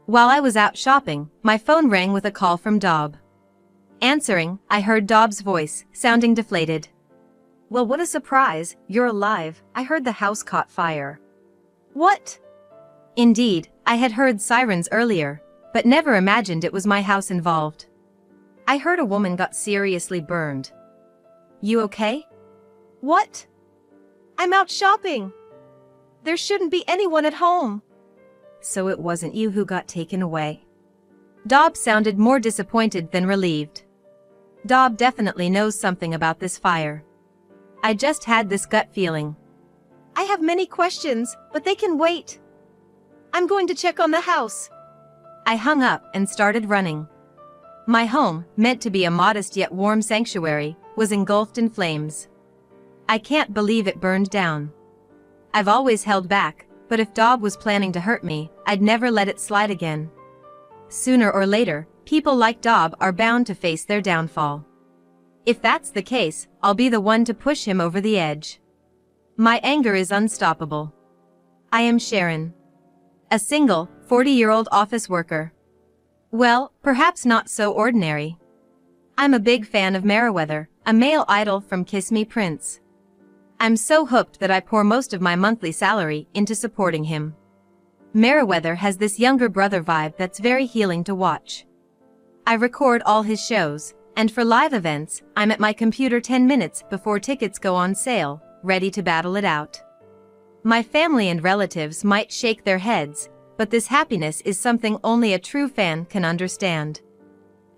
While I was out shopping, my phone rang with a call from Dob. Answering, I heard Dob's voice, sounding deflated. "Well, what a surprise, you're alive. I heard the house caught fire." "What?" Indeed, I had heard sirens earlier, but never imagined it was my house involved. "I heard a woman got seriously burned." "You okay?" "What?" "I'm out shopping. There shouldn't be anyone at home." "So it wasn't you who got taken away?" Dob sounded more disappointed than relieved. Dob definitely knows something about this fire. I just had this gut feeling. "I have many questions, but they can wait. I'm going to check on the house." I hung up and started running. My home, meant to be a modest yet warm sanctuary, was engulfed in flames. I can't believe it burned down. I've always held back, but if Dob was planning to hurt me, I'd never let it slide again. Sooner or later, people like Dob are bound to face their downfall. If that's the case, I'll be the one to push him over the edge. My anger is unstoppable. I am Sharon. A single, 40-year-old office worker. Well, perhaps not so ordinary. I'm a big fan of Meriwether, a male idol from Kiss Me Prince. I'm so hooked that I pour most of my monthly salary into supporting him. Meriwether has this younger brother vibe that's very healing to watch. I record all his shows, and for live events, I'm at my computer 10 minutes before tickets go on sale, ready to battle it out. My family and relatives might shake their heads, but this happiness is something only a true fan can understand.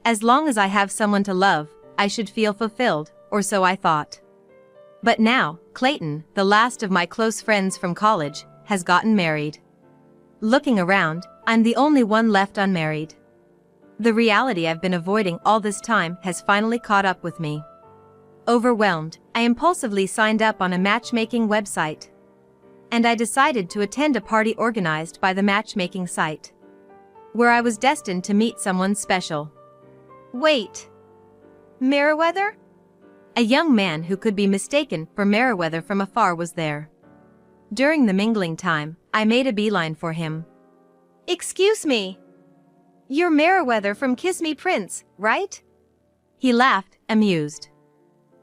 As long as I have someone to love, I should feel fulfilled, or so I thought. But now, Clayton, the last of my close friends from college, has gotten married. Looking around, I'm the only one left unmarried. The reality I've been avoiding all this time has finally caught up with me. Overwhelmed, I impulsively signed up on a matchmaking website. And I decided to attend a party organized by the matchmaking site, where I was destined to meet someone special. Wait. Meriwether? A young man who could be mistaken for Meriwether from afar was there. During the mingling time, I made a beeline for him. "Excuse me. You're Meriwether from Kiss Me Prince, right?" He laughed, amused.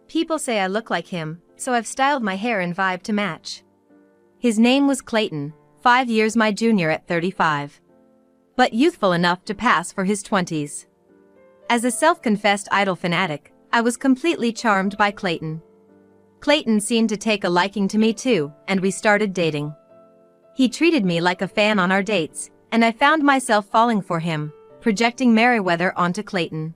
"People say I look like him, so I've styled my hair and vibe to match." His name was Clayton, 5 years my junior at 35. But youthful enough to pass for his 20s. As a self-confessed idol fanatic, I was completely charmed by Clayton. Clayton seemed to take a liking to me too, and we started dating. He treated me like a fan on our dates, and I found myself falling for him, projecting Meriwether onto Clayton.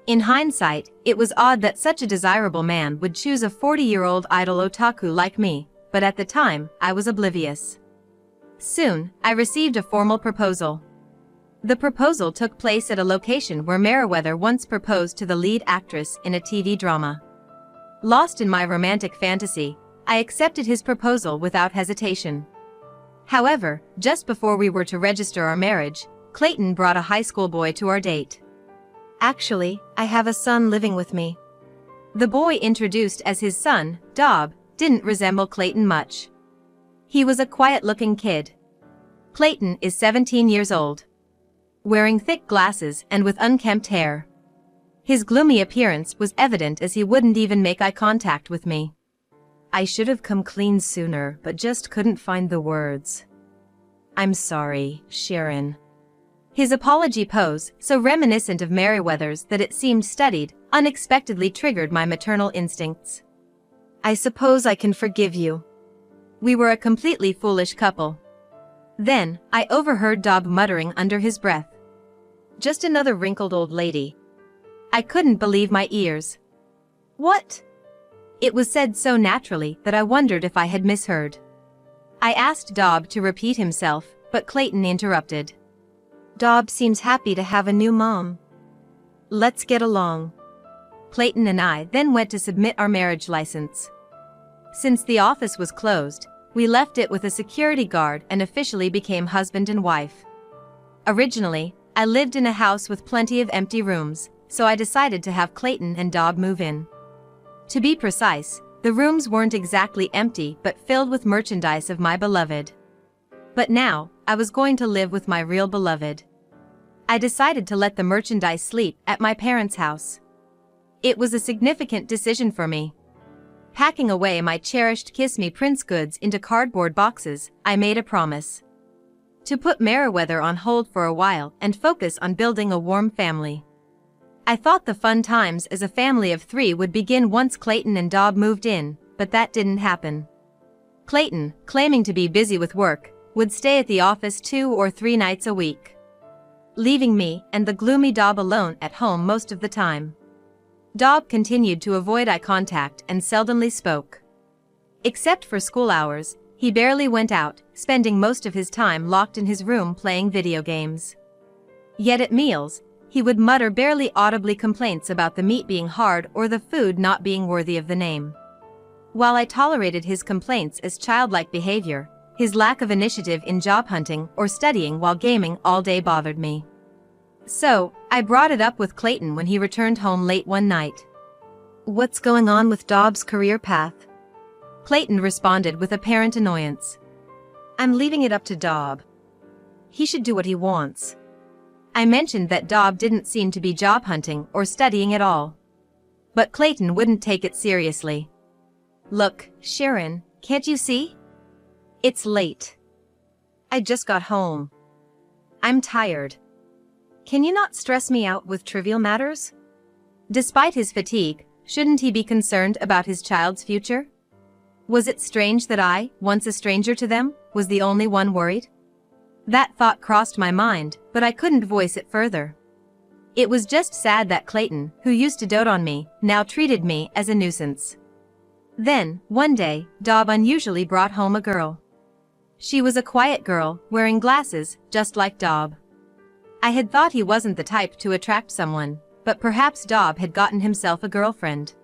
In hindsight, it was odd that such a desirable man would choose a 40-year-old idol otaku like me, but at the time, I was oblivious. Soon, I received a formal proposal. The proposal took place at a location where Meriwether once proposed to the lead actress in a TV drama. Lost in my romantic fantasy, I accepted his proposal without hesitation. However, just before we were to register our marriage, Clayton brought a high school boy to our date. "Actually, I have a son living with me." The boy introduced as his son, Dob, didn't resemble Clayton much. He was a quiet-looking kid. Clayton is 17 years old. Wearing thick glasses and with unkempt hair. His gloomy appearance was evident as he wouldn't even make eye contact with me. "I should have come clean sooner, but just couldn't find the words. I'm sorry, Sharon." His apology pose, so reminiscent of Meriwether's that it seemed studied, unexpectedly triggered my maternal instincts. "I suppose I can forgive you." We were a completely foolish couple. Then, I overheard Dob muttering under his breath. "Just another wrinkled old lady." I couldn't believe my ears. "What?" It was said so naturally that I wondered if I had misheard. I asked Dob to repeat himself, but Clayton interrupted. "Dob seems happy to have a new mom. Let's get along." Clayton and I then went to submit our marriage license. Since the office was closed, we left it with a security guard and officially became husband and wife. Originally, I lived in a house with plenty of empty rooms, so I decided to have Clayton and Dob move in. To be precise, the rooms weren't exactly empty but filled with merchandise of my beloved. But now, I was going to live with my real beloved. I decided to let the merchandise sleep at my parents' house. It was a significant decision for me. Packing away my cherished Kiss Me Prince goods into cardboard boxes, I made a promise to put Meriwether on hold for a while and focus on building a warm family. I thought the fun times as a family of 3 would begin once Clayton and Dob moved in, but that didn't happen. Clayton, claiming to be busy with work, would stay at the office 2 or 3 nights a week, leaving me and the gloomy Dob alone at home most of the time. Dob continued to avoid eye contact and seldomly spoke. Except for school hours, he barely went out, spending most of his time locked in his room playing video games. Yet at meals, he would mutter barely audibly complaints about the meat being hard or the food not being worthy of the name. While I tolerated his complaints as childlike behavior, his lack of initiative in job hunting or studying while gaming all day bothered me. So, I brought it up with Clayton when he returned home late one night. "What's going on with Dob's career path?" Clayton responded with apparent annoyance. "I'm leaving it up to Dob. He should do what he wants." I mentioned that Dob didn't seem to be job hunting or studying at all. But Clayton wouldn't take it seriously. "Look, Sharon, can't you see? It's late. I just got home. I'm tired. Can you not stress me out with trivial matters?" Despite his fatigue, shouldn't he be concerned about his child's future? Was it strange that I, once a stranger to them, was the only one worried? That thought crossed my mind, but I couldn't voice it further. It was just sad that Clayton, who used to dote on me, now treated me as a nuisance. Then, one day, Dob unusually brought home a girl. She was a quiet girl, wearing glasses, just like Dob. I had thought he wasn't the type to attract someone, but perhaps Dob had gotten himself a girlfriend.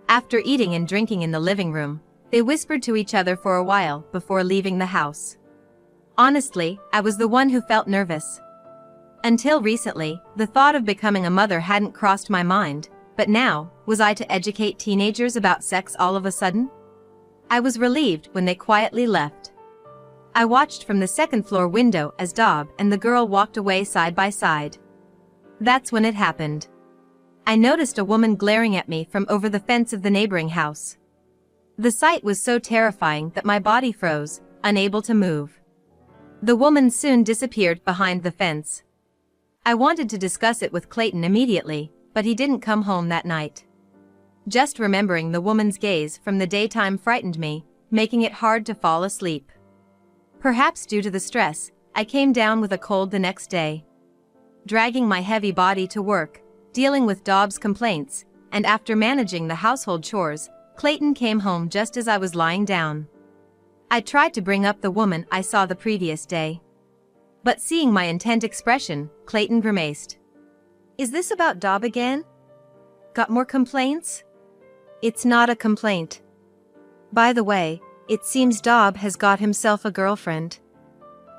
After eating and drinking in the living room, they whispered to each other for a while before leaving the house. Honestly, I was the one who felt nervous. Until recently, the thought of becoming a mother hadn't crossed my mind, but now, was I to educate teenagers about sex all of a sudden? I was relieved when they quietly left. I watched from the second-floor window as Dob and the girl walked away side by side. That's when it happened. I noticed a woman glaring at me from over the fence of the neighboring house. The sight was so terrifying that my body froze, unable to move. The woman soon disappeared behind the fence. I wanted to discuss it with Clayton immediately, but he didn't come home that night. Just remembering the woman's gaze from the daytime frightened me, making it hard to fall asleep. Perhaps due to the stress, I came down with a cold the next day. Dragging my heavy body to work, dealing with Dob's complaints, and after managing the household chores, Clayton came home just as I was lying down. I tried to bring up the woman I saw the previous day. But seeing my intent expression, Clayton grimaced. "Is this about Dob again? Got more complaints?" "It's not a complaint. By the way, it seems Dob has got himself a girlfriend."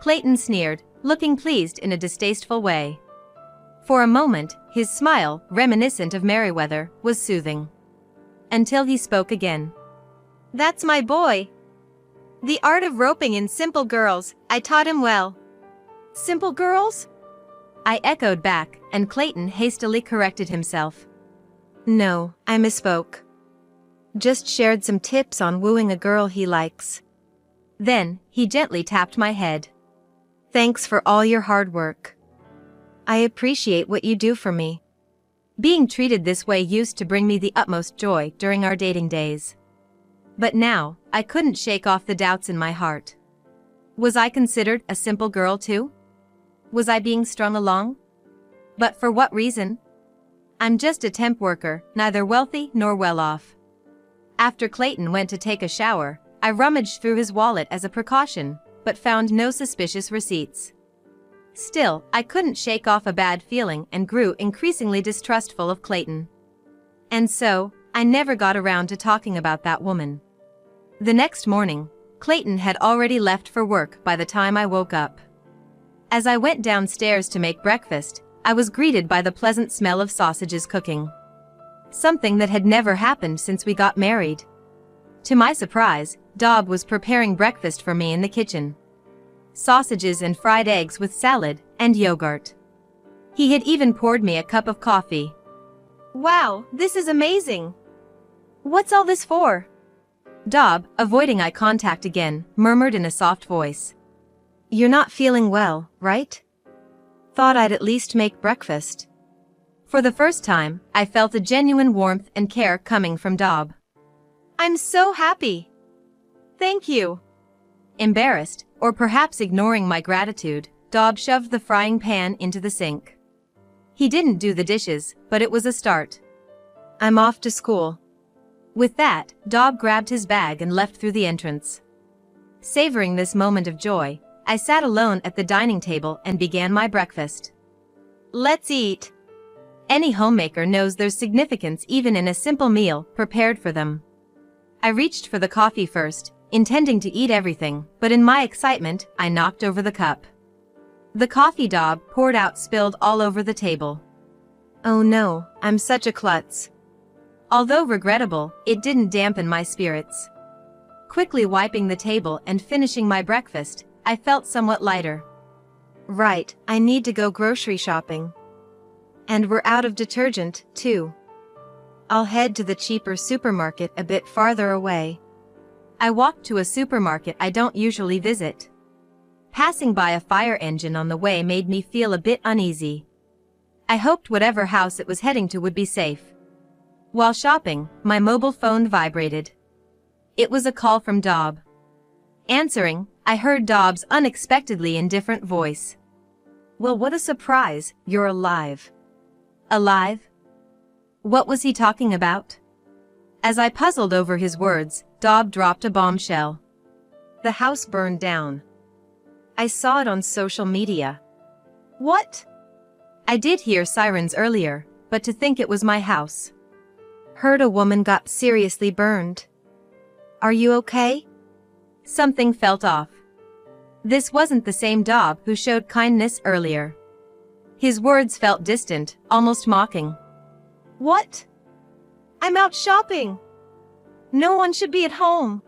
Clayton sneered, looking pleased in a distasteful way. For a moment, his smile, reminiscent of Meriwether, was soothing. Until he spoke again. "That's my boy. The art of roping in simple girls, I taught him well." "Simple girls?" I echoed back, and Clayton hastily corrected himself. "No, I misspoke. Just shared some tips on wooing a girl he likes." Then, he gently tapped my head. "Thanks for all your hard work. I appreciate what you do for me." Being treated this way used to bring me the utmost joy during our dating days. But now, I couldn't shake off the doubts in my heart. Was I considered a simple girl too? Was I being strung along? But for what reason? I'm just a temp worker, neither wealthy nor well off. After Clayton went to take a shower, I rummaged through his wallet as a precaution, but found no suspicious receipts. Still, I couldn't shake off a bad feeling and grew increasingly distrustful of Clayton. And so, I never got around to talking about that woman. The next morning, Clayton had already left for work by the time I woke up. As I went downstairs to make breakfast, I was greeted by the pleasant smell of sausages cooking. Something that had never happened since we got married. To my surprise, Dob was preparing breakfast for me in the kitchen. Sausages and fried eggs with salad and yogurt. He had even poured me a cup of coffee. Wow, this is amazing. What's all this for? Dob, avoiding eye contact again, murmured in a soft voice. You're not feeling well, right? Thought I'd at least make breakfast. For the first time, I felt a genuine warmth and care coming from Dob. I'm so happy. Thank you. Embarrassed, or perhaps ignoring my gratitude, Dob shoved the frying pan into the sink. He didn't do the dishes, but it was a start. I'm off to school. With that, Dob grabbed his bag and left through the entrance. Savoring this moment of joy, I sat alone at the dining table and began my breakfast. Let's eat. Any homemaker knows there's significance even in a simple meal prepared for them. I reached for the coffee first, intending to eat everything, but in my excitement, I knocked over the cup. The coffee Dob poured out spilled all over the table. Oh no, I'm such a klutz. Although regrettable, it didn't dampen my spirits. Quickly wiping the table and finishing my breakfast, I felt somewhat lighter. Right, I need to go grocery shopping. And we're out of detergent, too. I'll head to the cheaper supermarket a bit farther away. I walked to a supermarket I don't usually visit. Passing by a fire engine on the way made me feel a bit uneasy. I hoped whatever house it was heading to would be safe. While shopping, my mobile phone vibrated. It was a call from Dob. Answering, I heard Dob's unexpectedly indifferent voice. Well, what a surprise, you're alive. Alive? What was he talking about? As I puzzled over his words, Dob dropped a bombshell. The house burned down. I saw it on social media. What? I did hear sirens earlier, but to think it was my house. Heard a woman got seriously burned. Are you okay? Something felt off. This wasn't the same Dob who showed kindness earlier. His words felt distant, almost mocking. What? I'm out shopping. No one should be at home.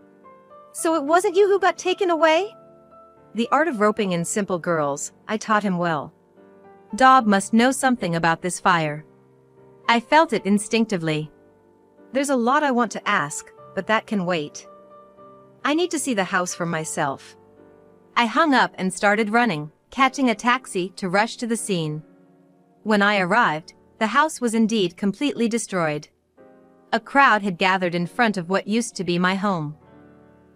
So it wasn't you who got taken away? The art of roping in simple girls, I taught him well. Dob must know something about this fire. I felt it instinctively. There's a lot I want to ask, but that can wait. I need to see the house for myself. I hung up and started running, catching a taxi to rush to the scene. When I arrived, the house was indeed completely destroyed. A crowd had gathered in front of what used to be my home.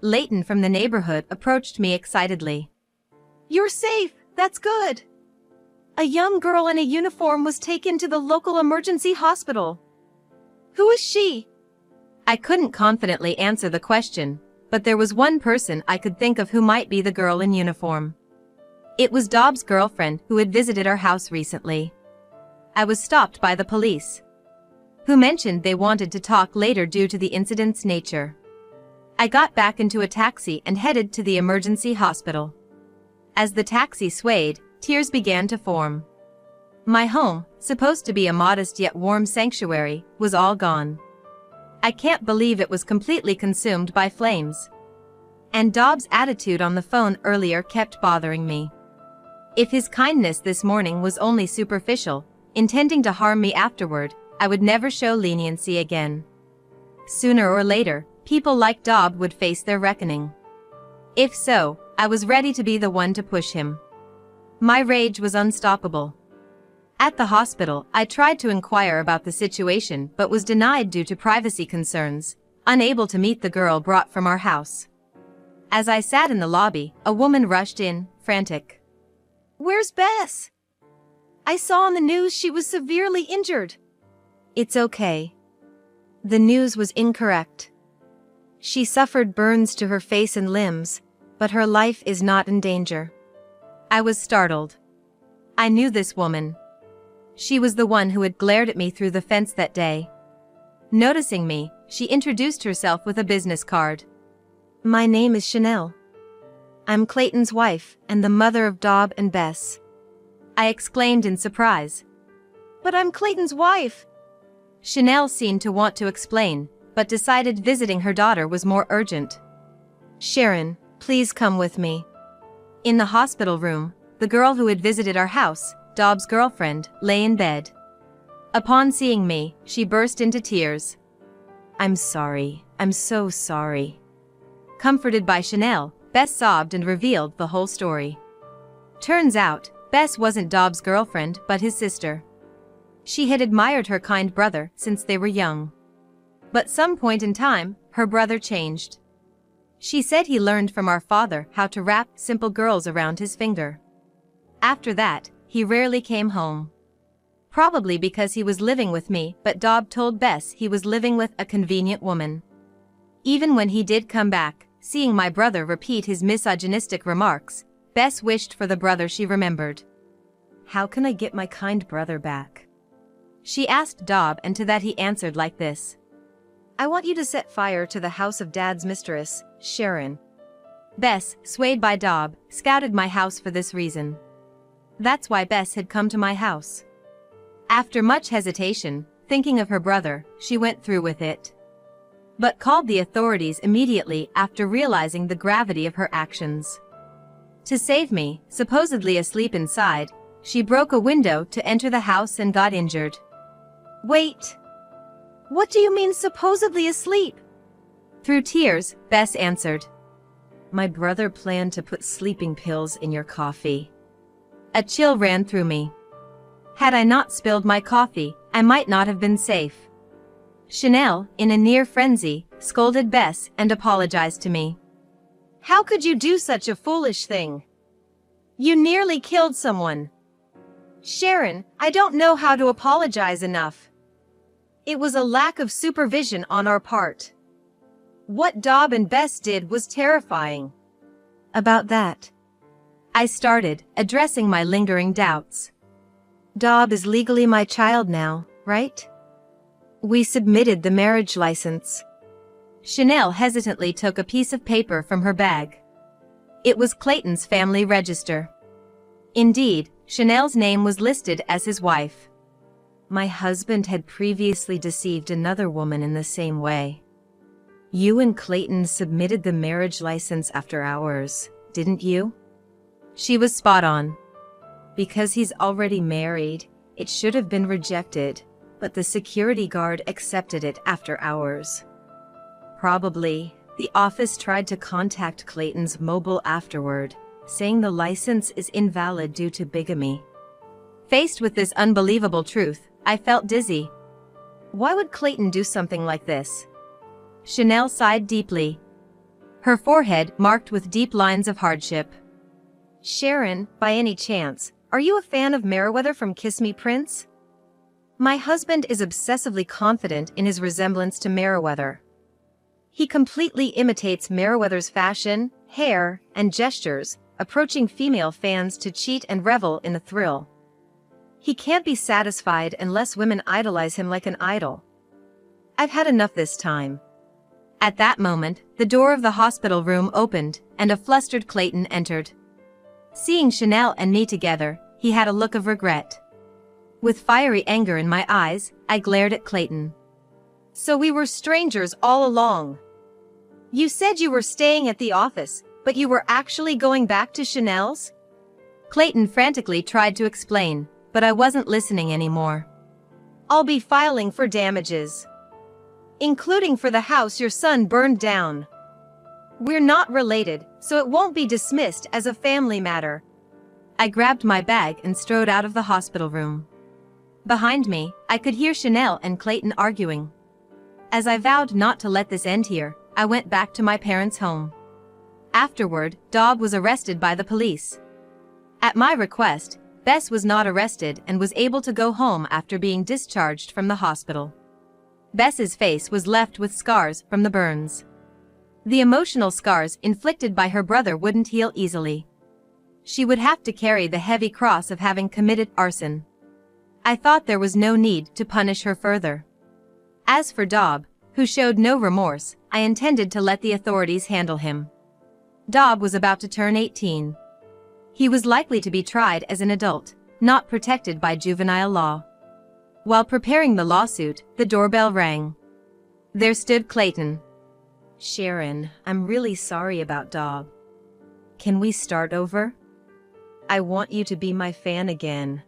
Leighton from the neighborhood approached me excitedly. You're safe, that's good. A young girl in a uniform was taken to the local emergency hospital. Who is she? I couldn't confidently answer the question, but there was one person I could think of who might be the girl in uniform. It was Dob's girlfriend who had visited our house recently. I was stopped by the police, who mentioned they wanted to talk later due to the incident's nature. I got back into a taxi and headed to the emergency hospital. As the taxi swayed, tears began to form. My home, supposed to be a modest yet warm sanctuary, was all gone. I can't believe it was completely consumed by flames. And Dob's attitude on the phone earlier kept bothering me. If his kindness this morning was only superficial, intending to harm me afterward, I would never show leniency again. Sooner or later, people like Dob would face their reckoning. If so, I was ready to be the one to push him. My rage was unstoppable. At the hospital, I tried to inquire about the situation but was denied due to privacy concerns, unable to meet the girl brought from our house. As I sat in the lobby, a woman rushed in, frantic. Where's Bess? I saw on the news she was severely injured. It's okay. The news was incorrect. She suffered burns to her face and limbs, but her life is not in danger. I was startled. I knew this woman. She was the one who had glared at me through the fence that day. Noticing me, she introduced herself with a business card. My name is Chanel. I'm Clayton's wife and the mother of Dob and Bess. I exclaimed in surprise. But I'm Clayton's wife. Chanel seemed to want to explain, but decided visiting her daughter was more urgent. Sharon, please come with me. In the hospital room, the girl who had visited our house Dob's girlfriend, lay in bed. Upon seeing me, she burst into tears. "I'm sorry. I'm so sorry." Comforted by Chanel, Bess sobbed and revealed the whole story. Turns out, Bess wasn't Dob's girlfriend but his sister. She had admired her kind brother since they were young. But some point in time, her brother changed. She said he learned from our father how to wrap simple girls around his finger. After that, he rarely came home. Probably because he was living with me, but Dob told Bess he was living with a convenient woman. Even when he did come back, seeing my brother repeat his misogynistic remarks, Bess wished for the brother she remembered. "How can I get my kind brother back?" she asked Dob, and to that he answered like this. "I want you to set fire to the house of Dad's mistress, Sharon." Bess, swayed by Dob, scouted my house for this reason. That's why Bess had come to my house. After much hesitation, thinking of her brother, she went through with it. But called the authorities immediately after realizing the gravity of her actions. To save me, supposedly asleep inside, she broke a window to enter the house and got injured. "Wait. What do you mean supposedly asleep?" Through tears, Bess answered. "My brother planned to put sleeping pills in your coffee." A chill ran through me. Had I not spilled my coffee, I might not have been safe. Chanel, in a near frenzy, scolded Bess and apologized to me. "How could you do such a foolish thing? You nearly killed someone." "Sharon, I don't know how to apologize enough. It was a lack of supervision on our part. What Dob and Bess did was terrifying." "About that," I started, addressing my lingering doubts. "Dob is legally my child now, right? We submitted the marriage license." Chanel hesitantly took a piece of paper from her bag. It was Clayton's family register. Indeed, Chanel's name was listed as his wife. My husband had previously deceived another woman in the same way. "You and Clayton submitted the marriage license after hours, didn't you?" She was spot on. Because he's already married, it should have been rejected, but the security guard accepted it after hours. Probably, the office tried to contact Clayton's mobile afterward, saying the license is invalid due to bigamy. Faced with this unbelievable truth, I felt dizzy. Why would Clayton do something like this? Chanel sighed deeply, her forehead marked with deep lines of hardship. "Sharon, by any chance, are you a fan of Meriwether from Kiss Me Prince?" My husband is obsessively confident in his resemblance to Meriwether. He completely imitates Meriwether's fashion, hair, and gestures, approaching female fans to cheat and revel in the thrill. He can't be satisfied unless women idolize him like an idol. I've had enough this time. At that moment, the door of the hospital room opened, and a flustered Clayton entered. Seeing Chanel and me together, he had a look of regret. With fiery anger in my eyes, I glared at Clayton. "So we were strangers all along. You said you were staying at the office, but you were actually going back to Chanel's?" Clayton frantically tried to explain, but I wasn't listening anymore. "I'll be filing for damages, including for the house your son burned down. We're not related, so it won't be dismissed as a family matter." I grabbed my bag and strode out of the hospital room. Behind me, I could hear Chanel and Clayton arguing. As I vowed not to let this end here, I went back to my parents' home. Afterward, Dob was arrested by the police. At my request, Bess was not arrested and was able to go home after being discharged from the hospital. Bess's face was left with scars from the burns. The emotional scars inflicted by her brother wouldn't heal easily. She would have to carry the heavy cross of having committed arson. I thought there was no need to punish her further. As for Dob, who showed no remorse, I intended to let the authorities handle him. Dob was about to turn 18. He was likely to be tried as an adult, not protected by juvenile law. While preparing the lawsuit, the doorbell rang. There stood Clayton. "Sharon, I'm really sorry about Dob. Can we start over? I want you to be my fan again."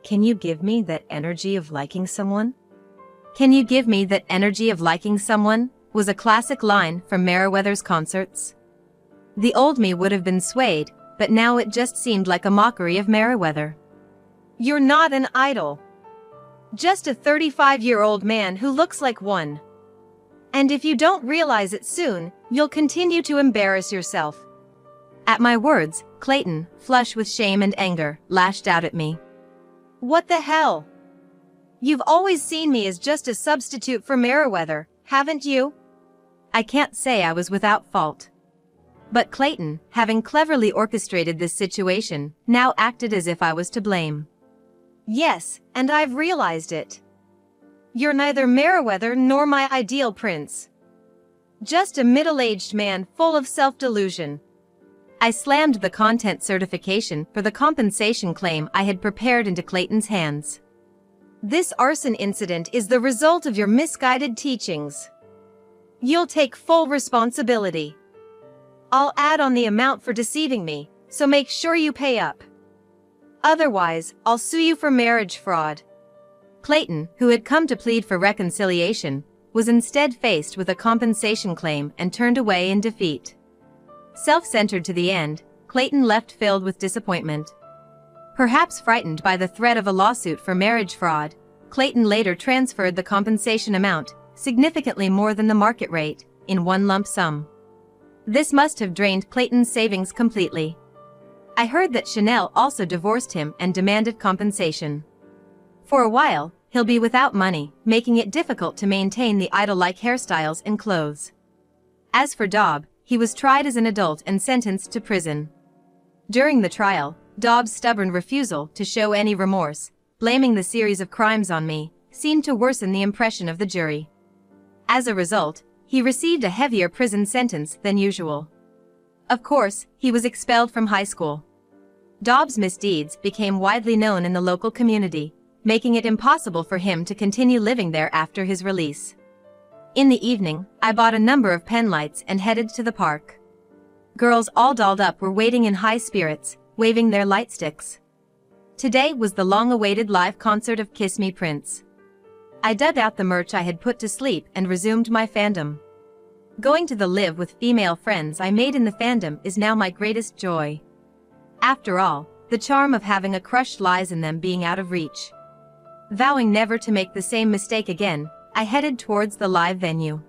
Can you give me that energy of liking someone? Can you give me that energy of liking someone? Was a classic line from Meriwether's concerts. The old me would have been swayed, but now it just seemed like a mockery of Meriwether. You're not an idol. Just a 35-year-old man who looks like one. And if you don't realize it soon, you'll continue to embarrass yourself. At my words, Clayton, flush with shame and anger, lashed out at me. What the hell? You've always seen me as just a substitute for Meriwether, haven't you? I can't say I was without fault. But Clayton, having cleverly orchestrated this situation, now acted as if I was to blame. Yes, and I've realized it. You're neither Meriwether nor my ideal prince. Just a middle-aged man full of self-delusion. I slammed the content certification for the compensation claim I had prepared into Clayton's hands. This arson incident is the result of your misguided teachings. You'll take full responsibility. I'll add on the amount for deceiving me, so make sure you pay up. Otherwise, I'll sue you for marriage fraud. Clayton, who had come to plead for reconciliation, was instead faced with a compensation claim and turned away in defeat. Self-centered to the end, Clayton left filled with disappointment. Perhaps frightened by the threat of a lawsuit for marriage fraud, Clayton later transferred the compensation amount, significantly more than the market rate, in one lump sum. This must have drained Clayton's savings completely. I heard that Chanel also divorced him and demanded compensation. For a while, he'll be without money, making it difficult to maintain the idol-like hairstyles and clothes. As for Daub, he was tried as an adult and sentenced to prison. During the trial, Daub's stubborn refusal to show any remorse, blaming the series of crimes on me, seemed to worsen the impression of the jury. As a result, he received a heavier prison sentence than usual. Of course, he was expelled from high school. Daub's misdeeds became widely known in the local community, making it impossible for him to continue living there after his release. In the evening, I bought a number of pen lights and headed to the park. Girls all dolled up were waiting in high spirits, waving their light sticks. Today was the long-awaited live concert of Kiss Me Prince. I dug out the merch I had put to sleep and resumed my fandom. Going to the live with female friends I made in the fandom is now my greatest joy. After all, the charm of having a crush lies in them being out of reach. Vowing never to make the same mistake again, I headed towards the live venue.